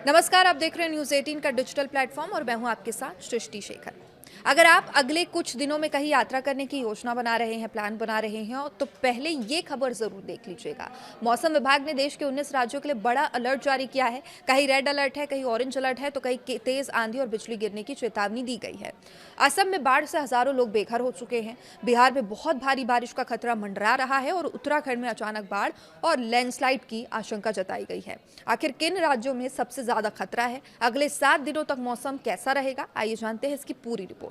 नमस्कार, आप देख रहे हैं न्यूज़ 18 का डिजिटल प्लेटफॉर्म और मैं हूं आपके साथ सृष्टि शेखर। अगर आप अगले कुछ दिनों में कहीं यात्रा करने की योजना बना रहे हैं, प्लान बना रहे हैं तो पहले ये खबर जरूर देख लीजिएगा। मौसम विभाग ने देश के 19 राज्यों के लिए बड़ा अलर्ट जारी किया है। कहीं रेड अलर्ट है, कहीं ऑरेंज अलर्ट है तो कहीं तेज आंधी और बिजली गिरने की चेतावनी दी गई है। असम में बाढ़ से हजारों लोग बेघर हो चुके हैं। बिहार में बहुत भारी बारिश का खतरा मंडरा रहा है और उत्तराखंड में अचानक बाढ़ और लैंडस्लाइड की आशंका जताई गई है। आखिर किन राज्यों में सबसे ज्यादा खतरा है, अगले 7 दिनों तक मौसम कैसा रहेगा, आइए जानते हैं इसकी पूरी रिपोर्ट।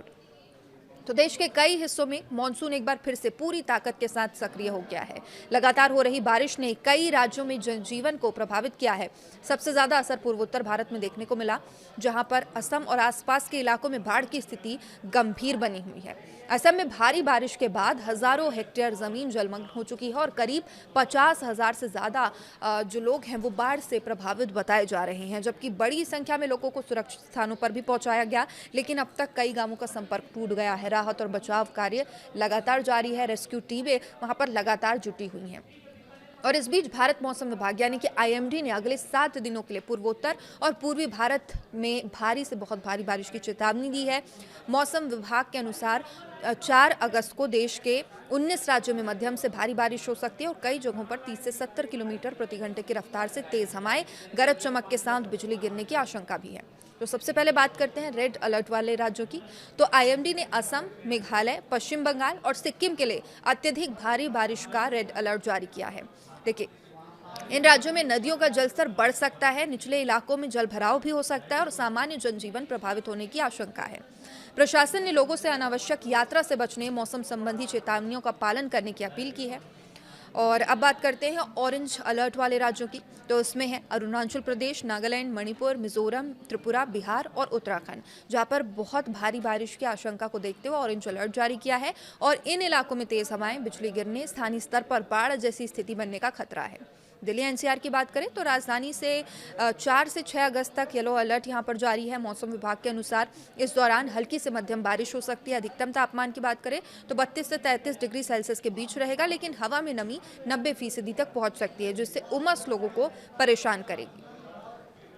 तो देश के कई हिस्सों में मानसून एक बार फिर से पूरी ताकत के साथ सक्रिय हो गया है। लगातार हो रही बारिश ने कई राज्यों में जनजीवन को प्रभावित किया है। सबसे ज्यादा असर पूर्वोत्तर भारत में देखने को मिला, जहां पर असम और आसपास के इलाकों में बाढ़ की स्थिति गंभीर बनी हुई है। असम में भारी बारिश के बाद हजारों हेक्टेयर जमीन जलमग्न हो चुकी है और करीब 50,000 से ज्यादा जो लोग हैं वो बाढ़ से प्रभावित बताए जा रहे हैं, जबकि बड़ी संख्या में लोगों को सुरक्षित स्थानों पर भी पहुंचाया गया, लेकिन अब तक कई गांवों का संपर्क टूट गया है। राहत और बचाव कार्य लगातार जारी है। रेस्क्यू टीमें वहां पर लगातार जुटी हुई हैं। और इस बीच भारत मौसम विभाग यानी कि आईएमडी ने अगले 7 दिनों के लिए पूर्वोत्तर और पूर्वी भारत में भारी से बहुत भारी बारिश की चेतावनी दी है। मौसम विभाग के अनुसार 4 अगस्त को देश के 19 राज्यों में मध्यम से भारी बारिश हो सकती है और कई जगहों पर 30 से 70 किलोमीटर प्रति घंटे की रफ्तार से तेज हवाएं, गरज चमक के साथ बिजली गिरने की आशंका भी है। तो सबसे पहले बात करते हैं रेड अलर्ट वाले राज्यों की। तो आईएमडी ने असम, मेघालय, पश्चिम बंगाल और सिक्किम के लिए अत्यधिक भारी बारिश का रेड अलर्ट जारी किया है। देखिए, इन राज्यों में नदियों का जलस्तर बढ़ सकता है, निचले इलाकों में जलभराव भी हो सकता है और सामान्य जनजीवन प्रभावित होने की आशंका है। प्रशासन ने लोगों से अनावश्यक यात्रा से बचने, मौसम संबंधी चेतावनियों का पालन करने की अपील की है। और अब बात करते हैं ऑरेंज अलर्ट वाले राज्यों की। तो इसमें है अरुणाचल प्रदेश, नागालैंड, मणिपुर, मिजोरम, त्रिपुरा, बिहार और उत्तराखंड, जहां पर बहुत भारी बारिश की आशंका को देखते हुए ऑरेंज अलर्ट जारी किया है और इन इलाकों में तेज हवाएं, बिजली गिरने, स्थानीय स्तर पर बाढ़ जैसी स्थिति बनने का खतरा है। दिल्ली एनसीआर की बात करें तो राजधानी से 4 से 6 अगस्त तक येलो अलर्ट यहां पर जारी है। मौसम विभाग के अनुसार इस दौरान हल्की से मध्यम बारिश हो सकती है। अधिकतम तापमान की बात करें तो 32 से 33 डिग्री सेल्सियस के बीच रहेगा, लेकिन हवा में नमी 90% तक पहुंच सकती है, जिससे उमस लोगों को परेशान करेगी।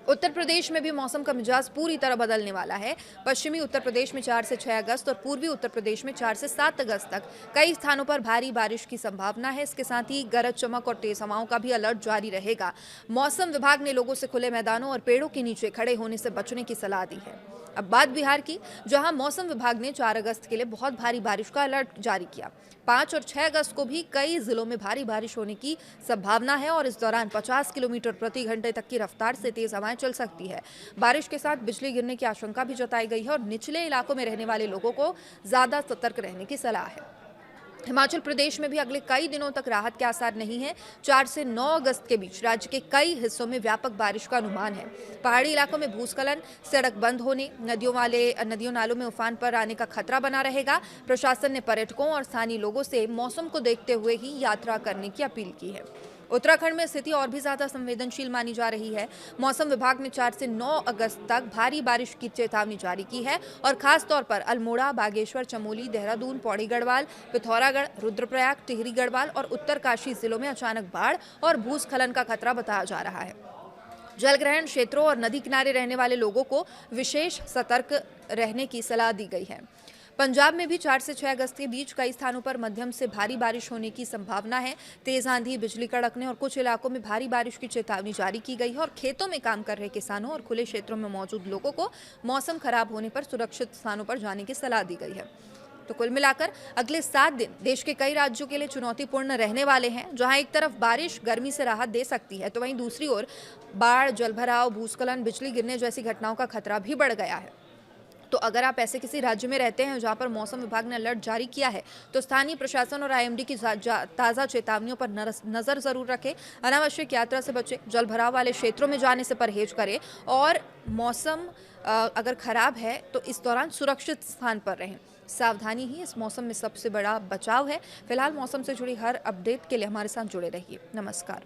उत्तर प्रदेश में भी मौसम का मिजाज पूरी तरह बदलने वाला है। पश्चिमी उत्तर प्रदेश में 4 से 6 अगस्त और पूर्वी उत्तर प्रदेश में 4 से 7 अगस्त तक कई स्थानों पर भारी बारिश की संभावना है। इसके साथ ही गरज चमक और तेज हवाओं का भी अलर्ट जारी रहेगा। मौसम विभाग ने लोगों से खुले मैदानों और पेड़ों के नीचे खड़े होने से बचने की सलाह दी है। अब बात बिहार की, जहां मौसम विभाग ने 4 अगस्त के लिए बहुत भारी बारिश का अलर्ट जारी किया। 5 और 6 अगस्त को भी कई जिलों में भारी बारिश होने की संभावना है और इस दौरान 50 किलोमीटर प्रति घंटे तक की रफ्तार से तेज हवाएं चल सकती है। बारिश के साथ बिजली गिरने की आशंका भी जताई गई है और निचले इलाकों में रहने वाले लोगों को ज्यादा सतर्क रहने की सलाह है। हिमाचल प्रदेश में भी अगले कई दिनों तक राहत के आसार नहीं है। 4 से 9 अगस्त के बीच राज्य के कई हिस्सों में व्यापक बारिश का अनुमान है। पहाड़ी इलाकों में भूस्खलन, सड़क बंद होने, नदियों नालों में उफान पर आने का खतरा बना रहेगा। प्रशासन ने पर्यटकों और स्थानीय लोगों से मौसम को देखते हुए ही यात्रा करने की अपील की है। उत्तराखंड में स्थिति और भी ज्यादा संवेदनशील मानी जा रही है। मौसम विभाग ने 4 से 9 अगस्त तक भारी बारिश की चेतावनी जारी की है और खास तौर पर अल्मोड़ा, बागेश्वर, चमोली, देहरादून, पौड़ी गढ़वाल, पिथौरागढ़, रुद्रप्रयाग, टिहरी गढ़वाल और उत्तरकाशी जिलों में अचानक बाढ़ और भूस्खलन का खतरा बताया जा रहा है। जलग्रहण क्षेत्रों और नदी किनारे रहने वाले लोगों को विशेष सतर्क रहने की सलाह दी गई है। पंजाब में भी 4 से 6 अगस्त के बीच कई स्थानों पर मध्यम से भारी बारिश होने की संभावना है। तेज आंधी, बिजली कड़कने और कुछ इलाकों में भारी बारिश की चेतावनी जारी की गई है और खेतों में काम कर रहे किसानों और खुले क्षेत्रों में मौजूद लोगों को मौसम खराब होने पर सुरक्षित स्थानों पर जाने की सलाह दी गई है। तो कुल मिलाकर अगले 7 दिन देश के कई राज्यों के लिए चुनौतीपूर्ण रहने वाले हैं, जहां एक तरफ बारिश गर्मी से राहत दे सकती है तो वहीं दूसरी ओर बाढ़, जलभराव, भूस्खलन, बिजली गिरने जैसी घटनाओं का खतरा भी बढ़ गया है। तो अगर आप ऐसे किसी राज्य में रहते हैं जहां पर मौसम विभाग ने अलर्ट जारी किया है तो स्थानीय प्रशासन और आईएमडी की ताज़ा चेतावनियों पर नजर जरूर रखें। अनावश्यक यात्रा से बचें, जलभराव वाले क्षेत्रों में जाने से परहेज करें और मौसम अगर खराब है तो इस दौरान सुरक्षित स्थान पर रहें। सावधानी ही इस मौसम में सबसे बड़ा बचाव है। फिलहाल मौसम से जुड़ी हर अपडेट के लिए हमारे साथ जुड़े रहिए। नमस्कार।